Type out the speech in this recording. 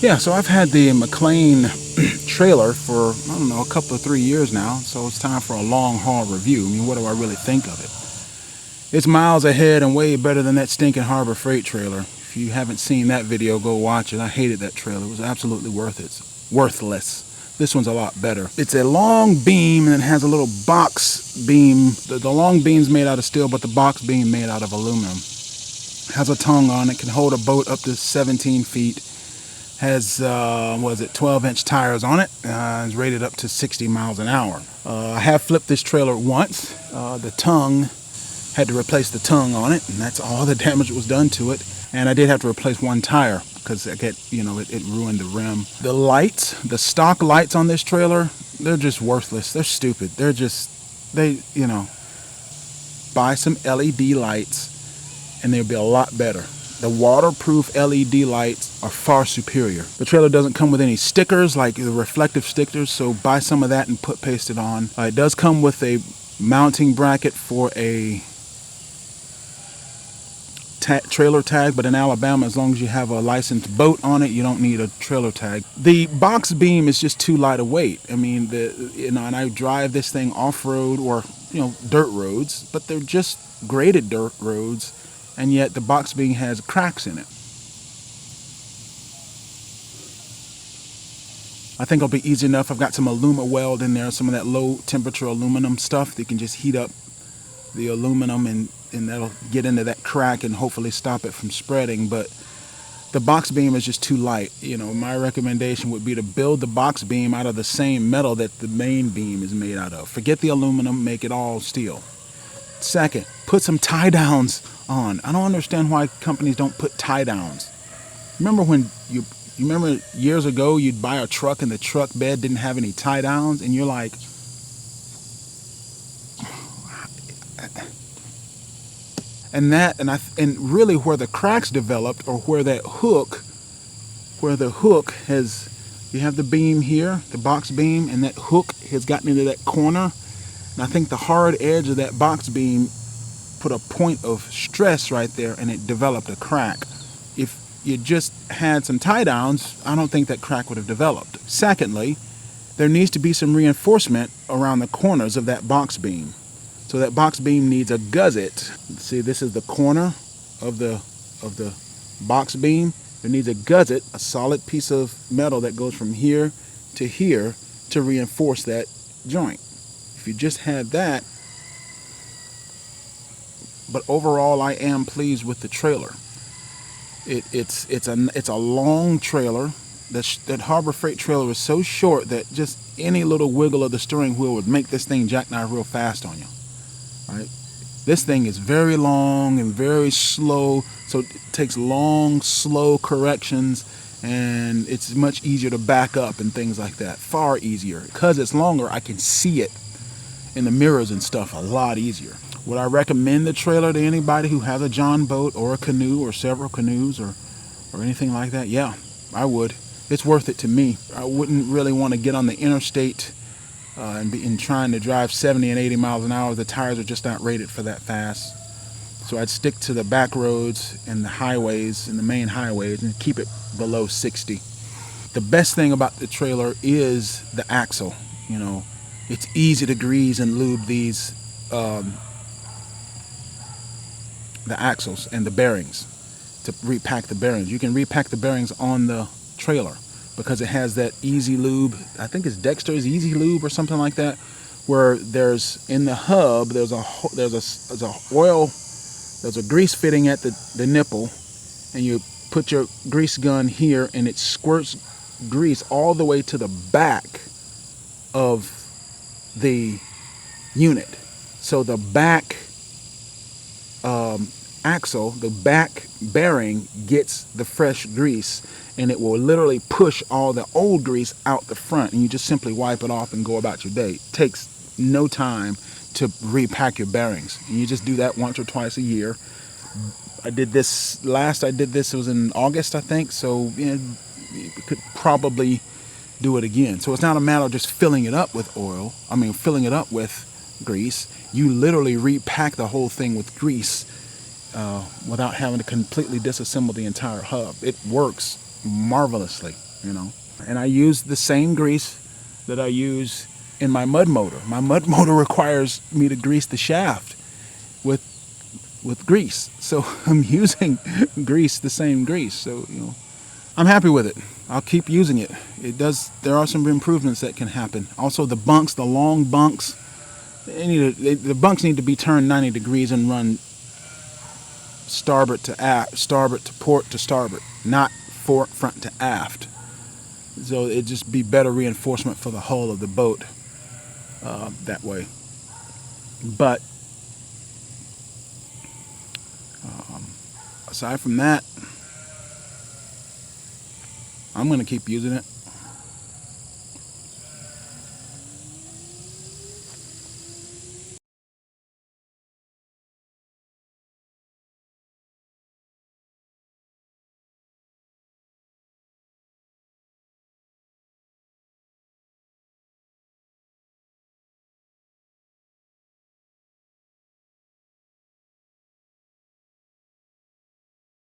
Yeah, so I've had the McClain trailer for, I don't know, a couple of 3 years now, so it's time for a long haul review. I mean, what do I really think of it? It's miles ahead and way better than that stinking Harbor Freight trailer. If you haven't seen that video, go watch it. I hated that trailer. It was absolutely worthless. This one's a lot better. It's a long beam and it has a little box beam. The long beam's made out of steel, but the box beam made out of aluminum. Has a tongue on it, can hold a boat up to 17 feet. Has, 12-inch tires on it. It's rated up to 60 miles an hour. I have flipped this trailer once. The tongue, had to replace the tongue on it, and that's all the damage that was done to it. And I did have to replace one tire because it ruined the rim. The lights, the stock lights on this trailer, they're just worthless. They're stupid. Buy some LED lights and they'll be a lot better. The waterproof LED lights are far superior. The trailer doesn't come with any stickers, like the reflective stickers, so buy some of that and paste it on. It does come with a mounting bracket for a trailer tag, but in Alabama, as long as you have a licensed boat on it, you don't need a trailer tag. The box beam is just too light a weight. I mean, and I drive this thing off-road or dirt roads, but they're just graded dirt roads. And yet the box beam has cracks in it. I think it'll be easy enough. I've got some aluma weld in there, some of that low temperature aluminum stuff that can just heat up the aluminum and that'll get into that crack and hopefully stop it from spreading. But the box beam is just too light. My recommendation would be to build the box beam out of the same metal that the main beam is made out of. Forget the aluminum, make it all steel. Second, put some tie downs on. I don't understand why companies don't put tie downs. Remember when you remember years ago you'd buy a truck and the truck bed didn't have any tie downs, and you're like, and really where the cracks developed, or where the hook has, you have the beam here, the box beam, and that hook has gotten into that corner. And I think the hard edge of that box beam put a point of stress right there, and it developed a crack. If you just had some tie downs, I don't think that crack would have developed. Secondly, there needs to be some reinforcement around the corners of that box beam. So that box beam needs a gusset. See, this is the corner of the box beam. There needs a gusset, a solid piece of metal that goes from here to reinforce that joint. If you just had that. But overall, I am pleased with the trailer. It's a long trailer. That Harbor Freight trailer is so short that just any little wiggle of the steering wheel would make this thing jackknife real fast on you. Right? This thing is very long and very slow, so it takes long, slow corrections, and it's much easier to back up and things like that. Far easier. Because it's longer, I can see it in the mirrors and stuff a lot easier. Would I recommend the trailer to anybody who has a John boat or a canoe or several canoes or anything like that? Yeah, I would. It's worth it to me. I wouldn't really want to get on the interstate and trying to drive 70 and 80 miles an hour. The tires are just not rated for that fast. So I'd stick to the back roads and the highways and the main highways and keep it below 60. The best thing about the trailer is the axle. It's easy to grease and lube these the axles and the bearings, to repack the bearings. You can repack the bearings on the trailer because it has that easy lube. I think it's Dexter's Easy Lube or something like that, where there's in the hub there's a grease fitting at the nipple, and you put your grease gun here and it squirts grease all the way to the back of the unit. So the back axle, the back bearing gets the fresh grease, and it will literally push all the old grease out the front, and you just simply wipe it off and go about your day. It takes no time to repack your bearings, and you just do that once or twice a year. I did this, it was in August, I think, so you could probably do it again. So it's not a matter of just filling it up with grease. You literally repack the whole thing with grease without having to completely disassemble the entire hub. It works marvelously. you know. And I use the same grease that I use in my mud motor. My mud motor requires me to grease the shaft with grease. So I'm using grease, the same grease. So, I'm happy with it. I'll keep using it. There are some improvements that can happen. Also the bunks, the long bunks, the bunks need to be turned 90 degrees and run starboard to port to starboard, not front to aft. So it'd just be better reinforcement for the hull of the boat that way. But aside from that, I'm going to keep using it.